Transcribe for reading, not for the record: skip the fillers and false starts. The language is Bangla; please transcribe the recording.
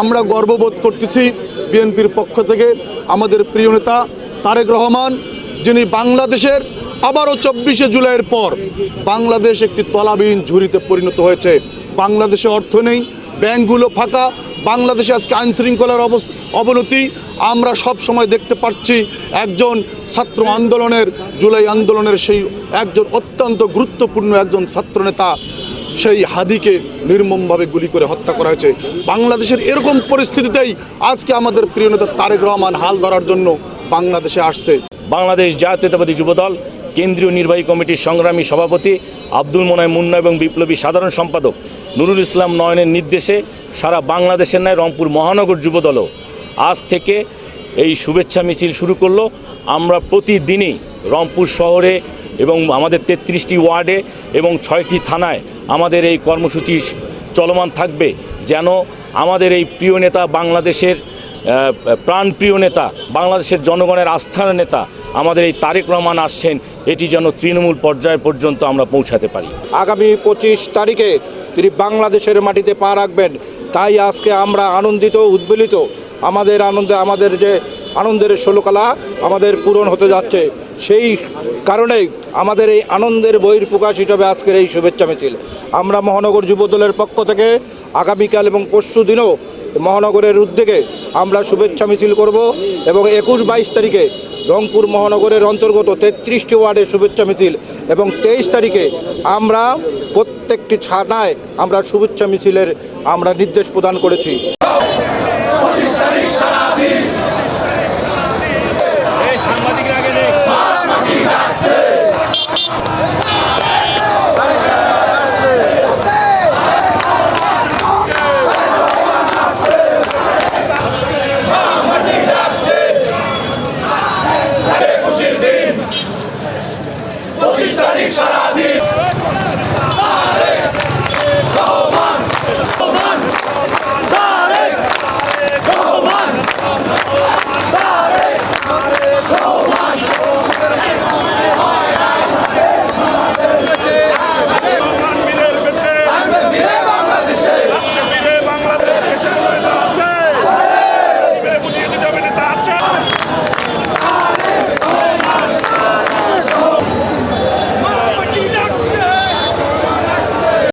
আমরা গর্ববোধ করতেছি বিএনপির পক্ষ থেকে আমাদের প্রিয় নেতা তারেক রহমান, যিনি বাংলাদেশের আবারও 24শে জুলাইয়ের পর বাংলাদেশ একটি তলাবিহীন ঝুড়িতে পরিণত হয়েছে। বাংলাদেশে অর্থ নেই, ব্যাংকগুলো ফাঁকা, বাংলাদেশে আজকে আইনশৃঙ্খলার অবনতি আমরা সব সময় দেখতে পাচ্ছি। একজন ছাত্র আন্দোলনের, জুলাই আন্দোলনের সেই একজন অত্যন্ত গুরুত্বপূর্ণ একজন ছাত্রনেতা সেই হাদিকে নির্মমভাবে গুলি করে হত্যা করা হয়েছে। বাংলাদেশের এরকম পরিস্থিতিতেই আজকে আমাদের প্রিয় নেতা তারেক রহমান হাল ধরার জন্য বাংলাদেশে আসছে। বাংলাদেশ জাতীয়তাবাদী যুবদল কেন্দ্রীয় নির্বাহী কমিটির সংগ্রামী সভাপতি আব্দুল মোনায়েম মুন্না এবং বিপ্লবী সাধারণ সম্পাদক নুরুল ইসলাম নয়নের নির্দেশে সারা বাংলাদেশের ন্যায় রংপুর মহানগর যুবদলও আজ থেকে এই শুভেচ্ছা মিছিল শুরু করলো। আমরা প্রতিদিনই রংপুর শহরে এবং আমাদের 33টি ওয়ার্ডে এবং 6টি থানায় আমাদের এই কর্মসূচি চলমান থাকবে, যেন আমাদের এই প্রিয় নেতা, বাংলাদেশের প্রাণপ্রিয় নেতা, বাংলাদেশের জনগণের আস্থার নেতা আমাদের এই তারেক রহমান আসছেন, এটি যেন তৃণমূল পর্যায় পর্যন্ত আমরা পৌঁছাতে পারি। আগামী 25 তারিখে তিনি বাংলাদেশের মাটিতে পা রাখবেন, তাই আজকে আমরা আনন্দিত, উদ্বেলিত। আমাদের যে আনন্দের ষোলকলা আমাদের পূরণ হতে যাচ্ছে, সেই কারণেই আমাদের এই আনন্দের বহিঃপ্রকাশ হিসাবে আজকের এই শুভেচ্ছা মিছিল। আমরা মহানগর যুবদলের পক্ষ থেকে আগামীকাল এবং পরশু দিনও মহানগরের উদ্যোগে আমরা শুভেচ্ছা মিছিল করব এবং 21-22 তারিখে রংপুর মহানগরের অন্তর্গত 33টি ওয়ার্ডে শুভেচ্ছা মিছিল এবং 23 তারিখে আমরা প্রত্যেকটি থানায় আমরা শুভেচ্ছা মিছিলের আমরা নির্দেশ প্রদান করেছি।